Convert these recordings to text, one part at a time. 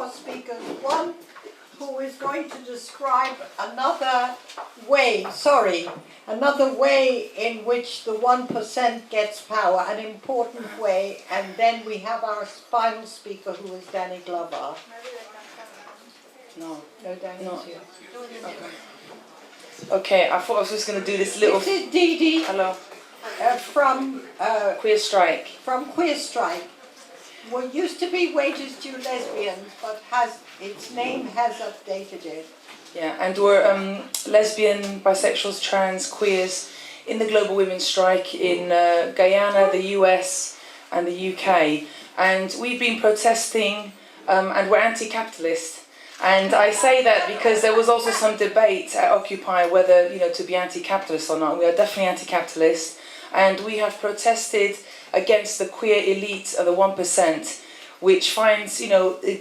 more speakers. One who is going to describe another way in which the 1% gets power, an important way, and then we have our final speaker who is Danny Glover. No, Danny is here. Okay, I thought I was just going to do this little... This is Didi. Hello. From QueerStrike. From QueerStrike. What used to be Wages Due Lesbians, but its name has updated it. Yeah, and we're lesbian, bisexuals, trans, queers in the Global Women's Strike in Guyana, the US and the UK. And we've been protesting and we're anti-capitalist. And I say that because there was also some debate at Occupy whether, to be anti-capitalist or not. We are definitely anti-capitalist. And we have protested against the queer elite of the 1%, which finds,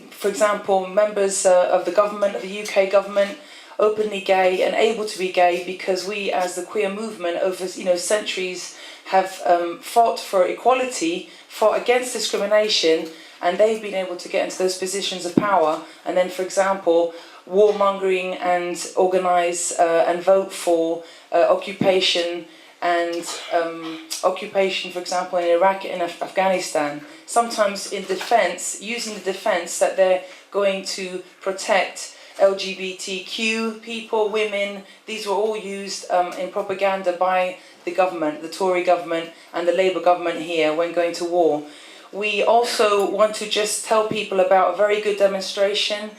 for example, members of the government, of the UK government, openly gay and able to be gay because we, as the queer movement, over centuries, have fought for equality, fought against discrimination, and they've been able to get into those positions of power. And then, for example, warmongering and organise and vote for occupation and occupation, for example, in Iraq and Afghanistan, sometimes in defence, using the defence that they're going to protect LGBTQ people, women. These were all used in propaganda by the government, the Tory government and the Labour government here when going to war. We also want to just tell people about a very good demonstration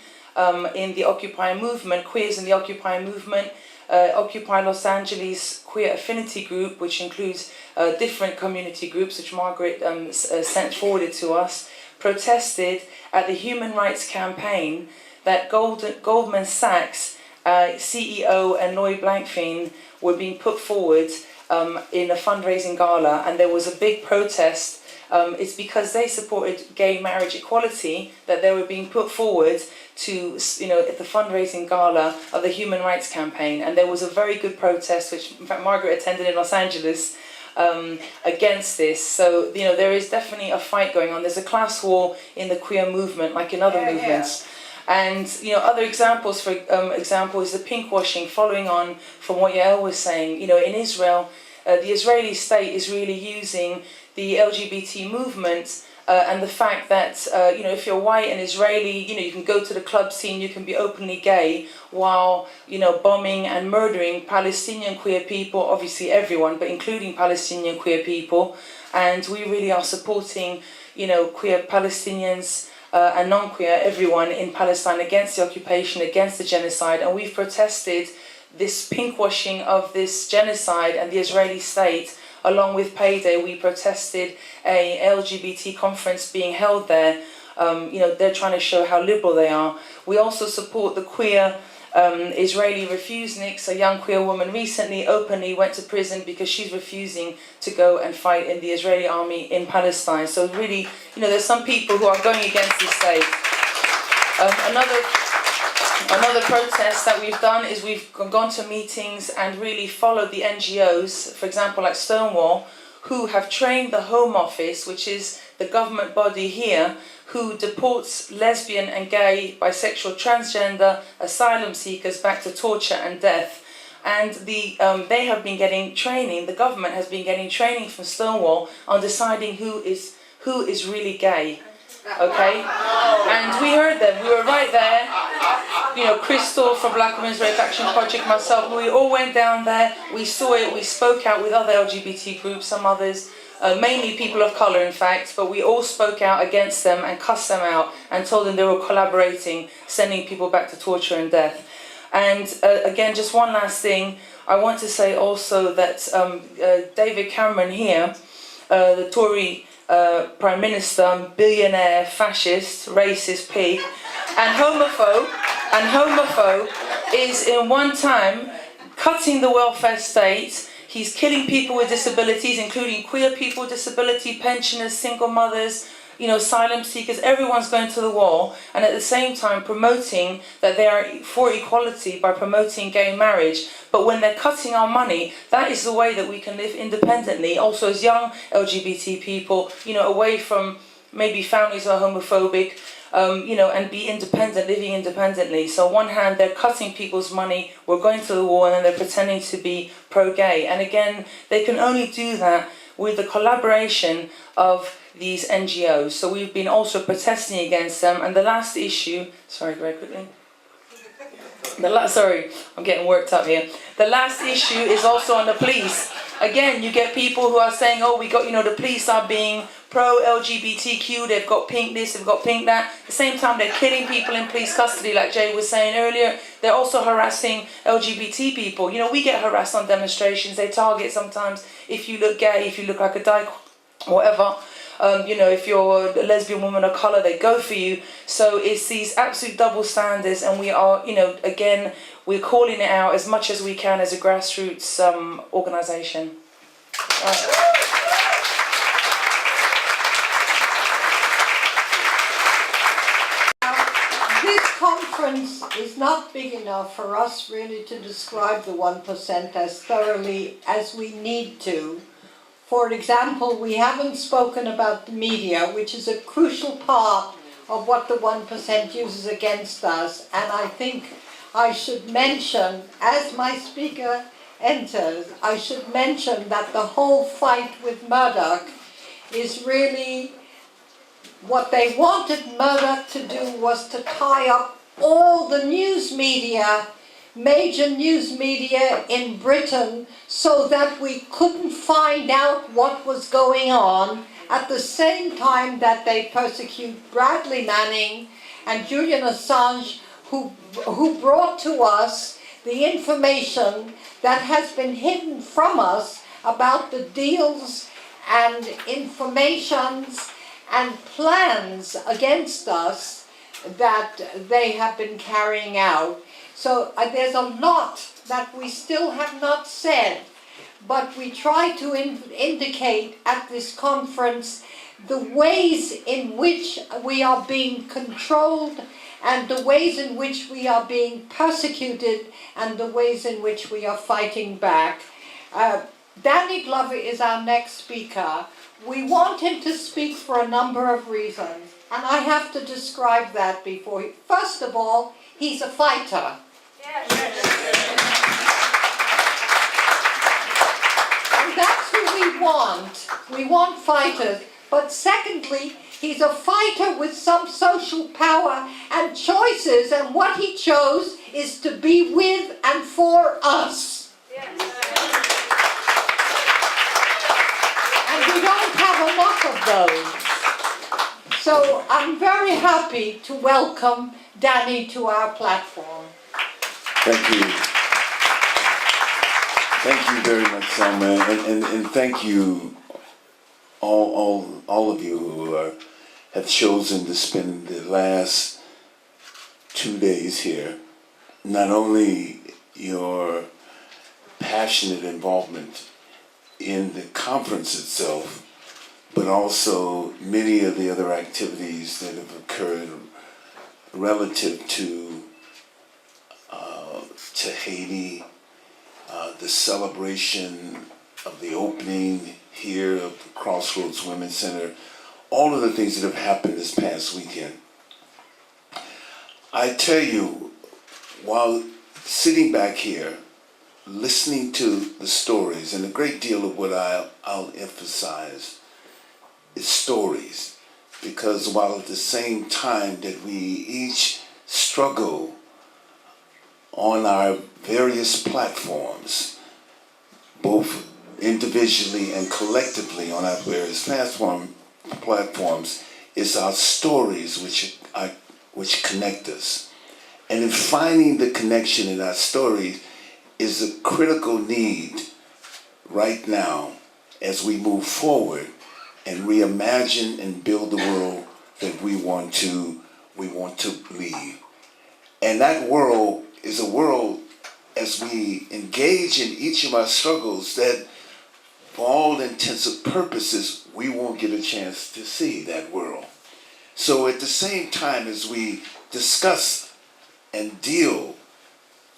in the Occupy movement, queers in the Occupy movement. Occupy Los Angeles Queer Affinity Group, which includes different community groups, which Margaret sent forwarded to us, protested at the Human Rights Campaign that Goldman Sachs CEO and Lloyd Blankfein were being put forward in a fundraising gala, and there was a big protest. It's because they supported gay marriage equality that they were being put forward to, at the fundraising gala of the Human Rights Campaign. And there was a very good protest, which in fact Margaret attended in Los Angeles, against this. So, there is definitely a fight going on. There's a class war in the queer movement, like in other movements. Yeah. And, other examples, for example, is the pinkwashing, following on from what Yael was saying. In Israel, the Israeli state is really using the LGBT movement and the fact that, if you're white and Israeli, you can go to the club scene, you can be openly gay, while, bombing and murdering Palestinian queer people, obviously everyone, but including Palestinian queer people. And we really are supporting, queer Palestinians and non-queer, everyone in Palestine against the occupation, against the genocide. And we've protested this pinkwashing of this genocide and the Israeli state. Along with Payday, we protested a LGBT conference being held there. They're trying to show how liberal they are. We also support the queer Israeli refuseniks. A young queer woman recently openly went to prison because she's refusing to go and fight in the Israeli army in Palestine. So really, there's some people who are going against the state. Another protest that we've done is we've gone to meetings and really followed the NGOs, for example, like Stonewall, who have trained the Home Office, which is the government body here, who deports lesbian and gay, bisexual, transgender, asylum seekers back to torture and death. And they have been getting training, the government has been getting training from Stonewall on deciding who is really gay. Okay? And we heard them, we were right there. Crystal from Black Women's Rape Action Project, myself, we all went down there, we saw it, we spoke out with other LGBT groups, some others, mainly people of colour in fact, but we all spoke out against them and cussed them out and told them they were collaborating, sending people back to torture and death. And again, just one last thing, I want to say also that David Cameron here, the Tory Prime Minister, billionaire, fascist, racist pig, and homophobe, is in one time cutting the welfare state. He's killing people with disabilities, including queer people with disability, pensioners, single mothers, asylum seekers. Everyone's going to the wall, and at the same time promoting that they are for equality by promoting gay marriage. But when they're cutting our money, that is the way that we can live independently, also as young LGBT people, away from maybe families who are homophobic, and be independent, living independently. So on one hand, they're cutting people's money, we're going to the war, and then they're pretending to be pro-gay. And again, they can only do that with the collaboration of these NGOs. So we've been also protesting against them. And the last issue, sorry, very quickly. Sorry, I'm getting worked up here. The last issue is also on the police. Again, you get people who are saying, oh, the police are being pro-LGBTQ, they've got pink this, they've got pink that. At the same time, they're killing people in police custody, like Jay was saying earlier. They're also harassing LGBT people. We get harassed on demonstrations. They target sometimes if you look gay, if you look like a dyke, whatever. If you're a lesbian woman of colour, they go for you. So it's these absolute double standards, and we are, again, we're calling it out as much as we can as a grassroots organisation. This conference is not big enough for us really to describe the 1% as thoroughly as we need to. For example, we haven't spoken about the media, which is a crucial part of what the 1% uses against us. And I think I should mention, as my speaker enters, I should mention that the whole fight with Murdoch is really what they wanted Murdoch to do, was to tie up all the news media, major news media in Britain, so that we couldn't find out what was going on, at the same time that they persecute Bradley Manning and Julian Assange, who brought to us the information that has been hidden from us about the deals and informations and plans against us that they have been carrying out. So there's a lot that we still have not said, but we try to indicate at this conference the ways in which we are being controlled, and the ways in which we are being persecuted, and the ways in which we are fighting back. Danny Glover is our next speaker. We want him to speak for a number of reasons, and I have to describe that before. First of all, he's a fighter. Yes. And that's who we want. We want fighters. But secondly, he's a fighter with some social power and choices, and what he chose is to be with and for us. Yes. And we don't have enough of those. So I'm very happy to welcome Danny to our platform. Thank you. Thank you very much, Selma, and thank you all of you who have chosen to spend the last 2 days here. Not only your passionate involvement in the conference itself, but also many of the other activities that have occurred relative to Haiti, the celebration of the opening here of the Crossroads Women's Center, all of the things that have happened this past weekend. I tell you, while sitting back here, listening to the stories, and a great deal of what I'll emphasize is stories, because while at the same time that we each struggle on our various platforms, both individually and collectively on our various platforms, is our stories which connect us. And in finding the connection in our stories is a critical need right now as we move forward and reimagine and build the world that we want to leave. And that world is a world, as we engage in each of our struggles, that for all intents and purposes, we won't get a chance to see that world. So at the same time as we discuss and deal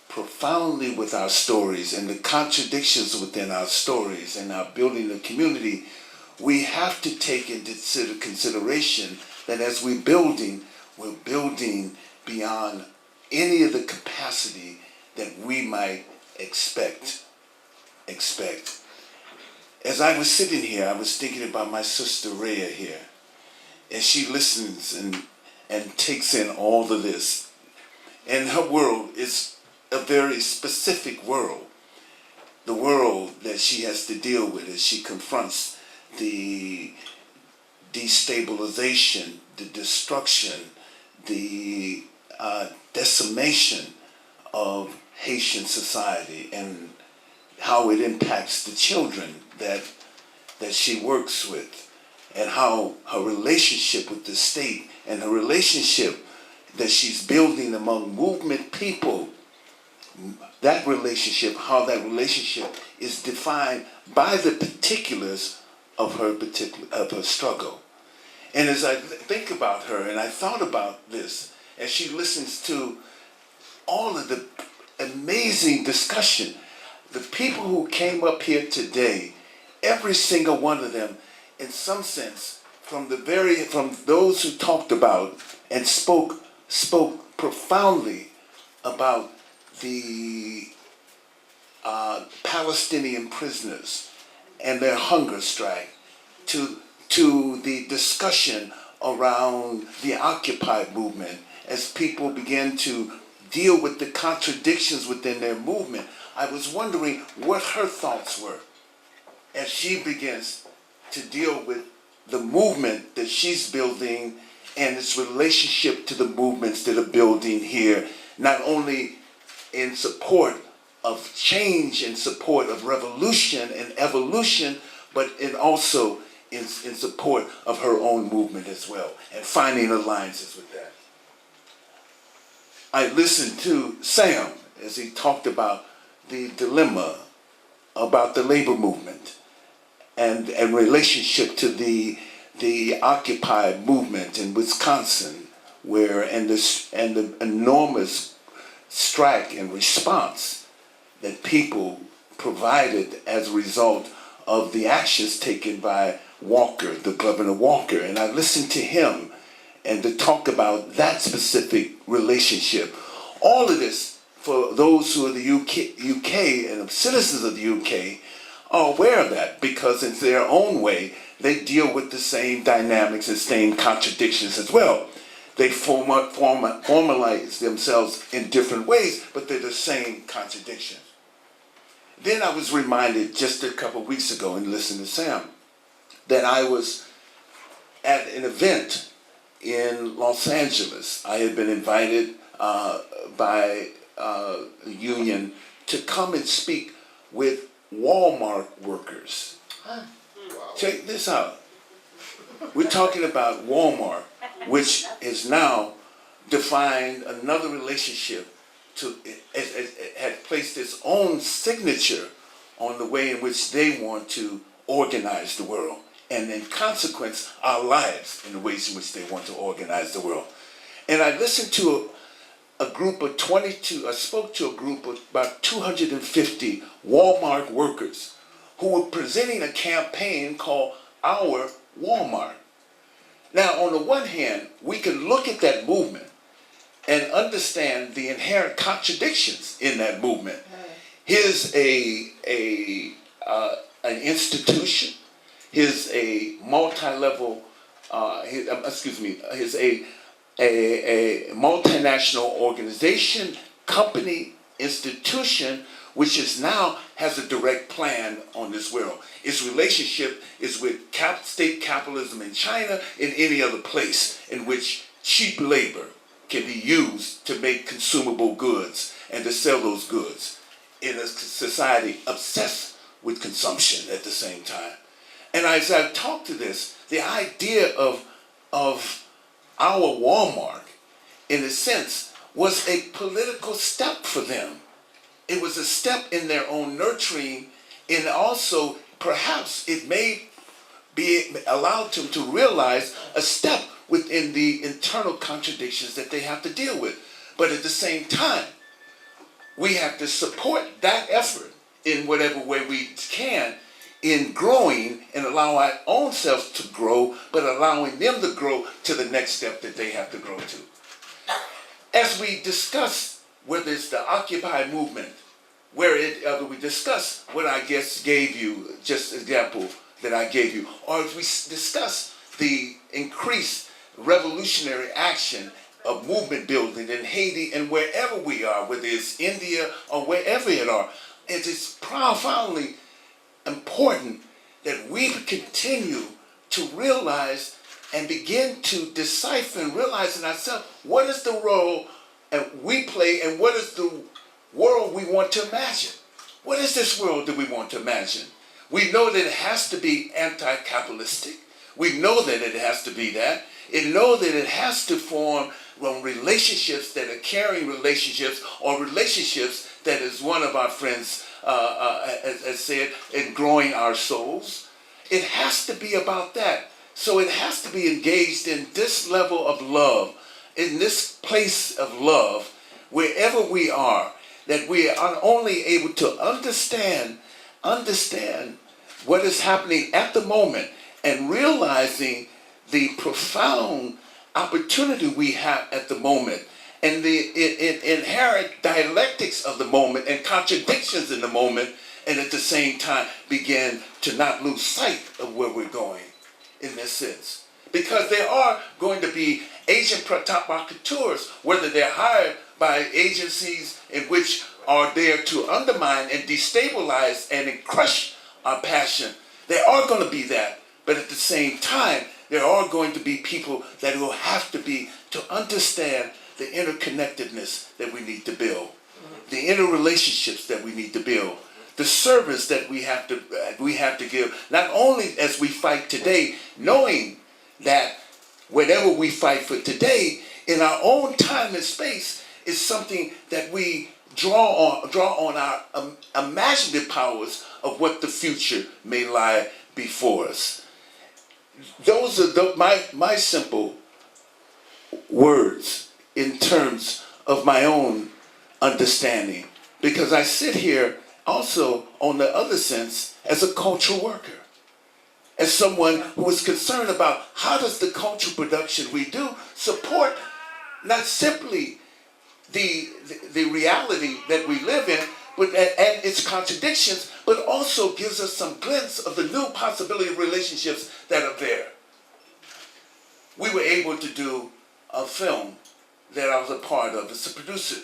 profoundly with our stories and the contradictions within our stories and our building a community, we have to take into consideration that as we're building, we're building beyond any of the capacity that we might expect. As I was sitting here, I was thinking about my sister Rhea here, and she listens and takes in all of this. And her world is a very specific world, the world that she has to deal with as she confronts the destabilization, the destruction, the decimation of Haitian society and how it impacts the children that she works with, and how her relationship with the state and her relationship that she's building among movement people, that relationship, how that relationship is defined by the particulars of her struggle. And as I think about her, and I thought about this, as she listens to all of the amazing discussion, the people who came up here today, every single one of them, in some sense, from those who talked about and spoke profoundly about the Palestinian prisoners and their hunger strike, to the discussion around the Occupy movement, as people began to deal with the contradictions within their movement. I was wondering what her thoughts were as she begins to deal with the movement that she's building and its relationship to the movements that are building here, not only in support of change, in support of revolution and evolution, but also in support of her own movement as well, and finding alliances with that. I listened to Sam as he talked about the dilemma about the labor movement and relationship to the Occupy movement in Wisconsin, where and the enormous strike and response that people provided as a result of the actions taken by Walker, the Governor Walker. And I listened to him and to talk about that specific relationship. All of this, for those who are the UK and citizens of the UK, are aware of that, because in their own way, they deal with the same dynamics and same contradictions as well. They formalize themselves in different ways, but they're the same contradictions. Then I was reminded just a couple of weeks ago in listening to Sam that I was at an event in Los Angeles. I had been invited by a union to come and speak with Walmart workers. Wow. Check this out. We're talking about Walmart, which is now defined another relationship to, it had placed its own signature on the way in which they want to organize the world, and in consequence, our lives in the ways in which they want to organize the world. And I listened to a group of 22, I spoke to a group of about 250 Walmart workers who were presenting a campaign called Our Walmart. Now, on the one hand, we can look at that movement and understand the inherent contradictions in that movement. Here's an institution. Here's a multi-level. Here's a multinational organization, company, institution, which is now has a direct plan on this world. Its relationship is with state capitalism in China and any other place in which cheap labor can be used to make consumable goods and to sell those goods in a society obsessed with consumption at the same time. And as I talked to this, the idea of our Walmart, in a sense, was a political step for them. It was a step in their own nurturing, and also perhaps it may be allowed them to realize a step within the internal contradictions that they have to deal with. But at the same time, we have to support that effort in whatever way we can in growing and allow our own selves to grow, but allowing them to grow to the next step that they have to grow to. As we discuss whether it's the Occupy movement, we discuss what I just gave you, just example that I gave you, or if we discuss the increased revolutionary action of movement building in Haiti and wherever we are, whether it's India or wherever it are, it is profoundly important that we continue to realize and begin to decipher and realize in ourselves what is the role we play and what is the world we want to imagine. What is this world that we want to imagine? We know that it has to be anti-capitalistic. We know that it has to be that. We know that it has to form relationships that are caring relationships, or relationships that, as one of our friends has said, in growing our souls. It has to be about that. So it has to be engaged in this level of love, in this place of love, wherever we are, that we are only able to understand what is happening at the moment and realizing the profound opportunity we have at the moment and the inherent dialectics of the moment and contradictions in the moment, and at the same time begin to not lose sight of where we're going in this sense. Because there are going to be agent provocateurs, whether they're hired by agencies in which are there to undermine and destabilize and crush our passion. There are going to be that, but at the same time, there are going to be people that will have to be to understand the interconnectedness that we need to build, the interrelationships that we need to build, the service that we have to give, not only as we fight today, knowing that whatever we fight for today in our own time and space is something that we draw on our imaginative powers of what the future may lie before us. Those are my simple words in terms of my own understanding, because I sit here also on the other sense as a cultural worker, as someone who is concerned about how does the cultural production we do support not simply the reality that we live in, but and its contradictions, but also gives us some glimpse of the new possibility of relationships that are there. We were able to do a film that I was a part of. As a producer,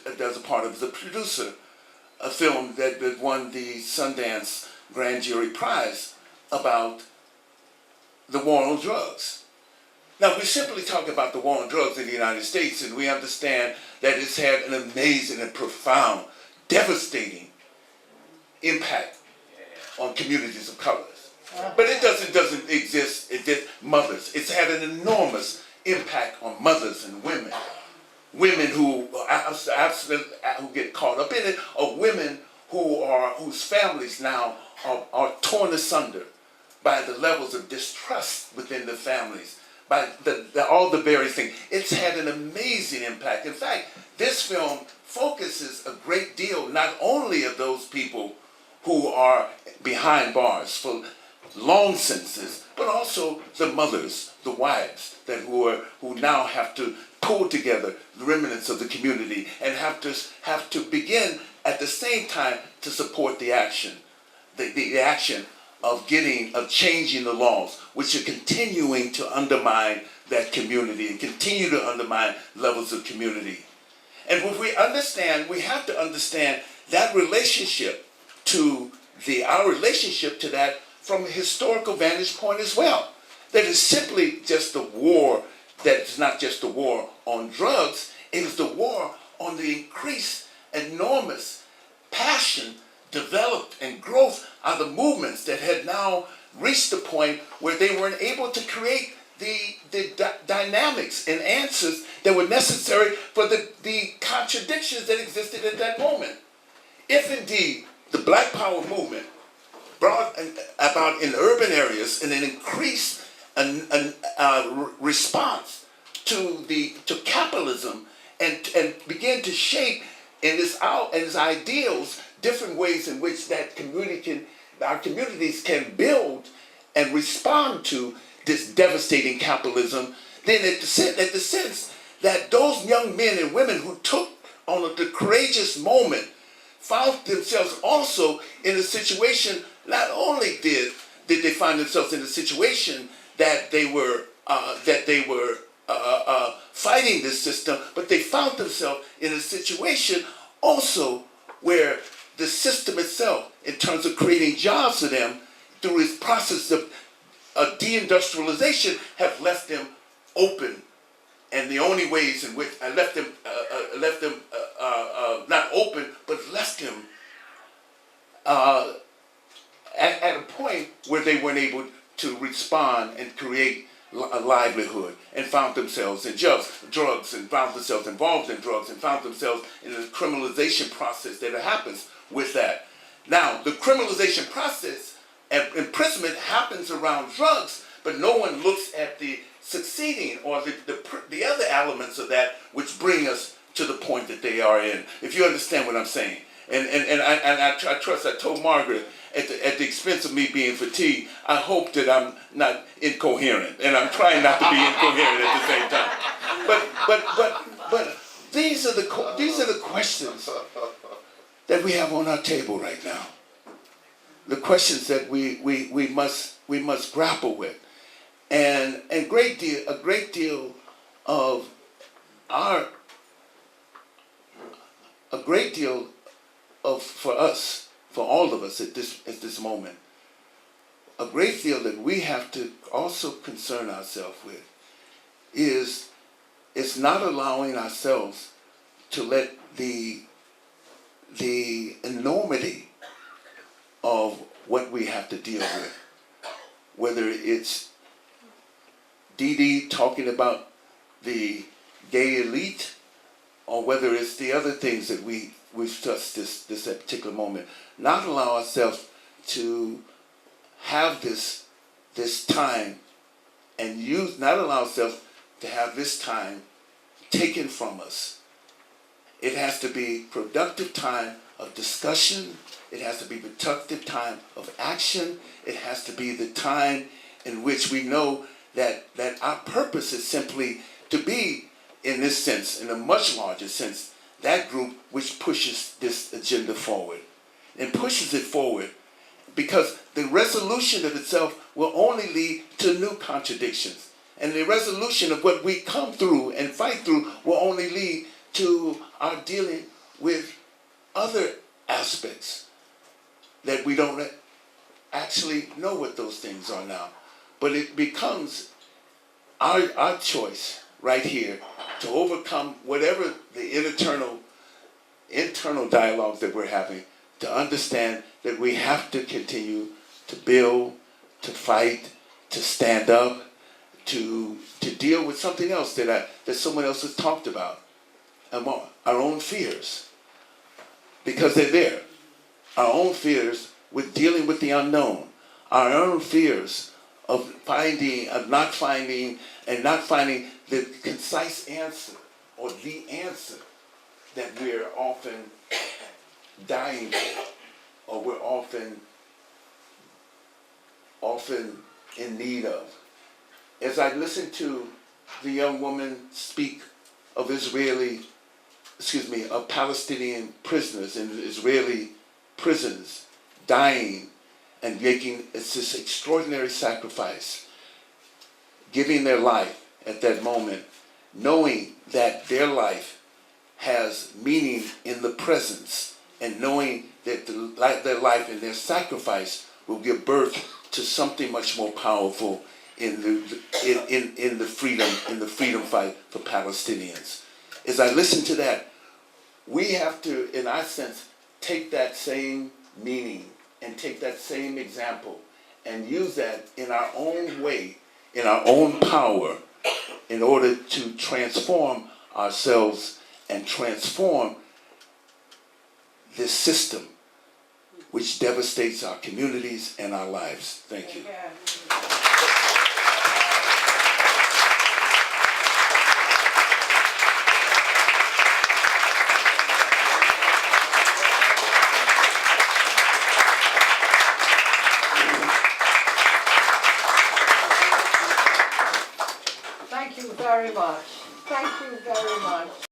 a film that won the Sundance Grand Jury Prize about the war on drugs. Now, we simply talk about the war on drugs in the United States, and we understand that it's had an amazing and profound, devastating impact on communities of colors. But it doesn't exist, it did mothers. It's had an enormous impact on mothers and women. Women who get caught up in it, or women whose families now are torn asunder by the levels of distrust within the families, by all the various things. It's had an amazing impact. In fact, this film focuses a great deal not only of those people who are behind bars for long sentences, but also the mothers, the wives who now have to pull together the remnants of the community and have to begin at the same time to support the action, the action of changing the laws, which are continuing to undermine that community and continue to undermine levels of community. And when we have to understand that relationship to our relationship to that from a historical vantage point as well. That is simply just a war, that is not just a war on drugs, it is the war on the increased, enormous passion, developed, and growth of the movements that had now reached the point where they weren't able to create the dynamics and answers that were necessary for the contradictions that existed at that moment. If indeed the Black Power movement brought about in urban areas an increased response to capitalism and began to shape in its ideals different ways in which that community our communities can build and respond to this devastating capitalism, then at the sense that those young men and women who took on the courageous moment found themselves also in a situation, not only did they find themselves in a situation that they were fighting this system, but they found themselves in a situation also where the system itself, in terms of creating jobs for them through its process of deindustrialization, have left them open. And the only ways in which I left them not open, but left them at a point where they weren't able to respond and create a livelihood, and found themselves in drugs, and found themselves involved in drugs, and found themselves in the criminalization process that happens with that. Now, the criminalization process and imprisonment happens around drugs, but no one looks at the succeeding or the other elements of that which bring us to the point that they are in. If you understand what I'm saying. And I trust, I told Margaret, at the expense of me being fatigued, I hope that I'm not incoherent, and I'm trying not to be incoherent at the same time. But these are the questions that we have on our table right now. The questions that we must grapple with, and a great deal of for us, for all of us at this moment, a great deal that we have to also concern ourselves with is not allowing ourselves to let the enormity of what we have to deal with, whether it's Didi talking about the gay elite, or whether it's the other things that we've touched this particular moment, not allow ourselves to have this time and not allow ourselves to have this time taken from us. It has to be productive time of discussion. It has to be productive time of action. It has to be the time in which we know that our purpose is simply to be, in this sense, in a much larger sense, that group which pushes this agenda forward, and pushes it forward, because the resolution of itself will only lead to new contradictions, and the resolution of what we come through and fight through will only lead to our dealing with other aspects that we don't actually know what those things are now. But it becomes our choice right here to overcome whatever the internal dialogues that we're having, to understand that we have to continue to build, to fight, to stand up, to deal with something else that someone else has talked about, our own fears, because they're there. Our own fears with dealing with the unknown, our own fears of not finding the concise answer, or the answer that we're often dying for, or we're often in need of. As I listened to the young woman speak of Palestinian prisoners in Israeli prisons dying and making this extraordinary sacrifice, giving their life at that moment, knowing that their life has meaning in the presence, and knowing that their life and their sacrifice will give birth to something much more powerful in the freedom fight for Palestinians. As I listen to that, we have to, in our sense, take that same meaning and take that same example and use that in our own way, in our own power, in order to transform ourselves and transform this system which devastates our communities and our lives. Thank you. very much. Thank you very much.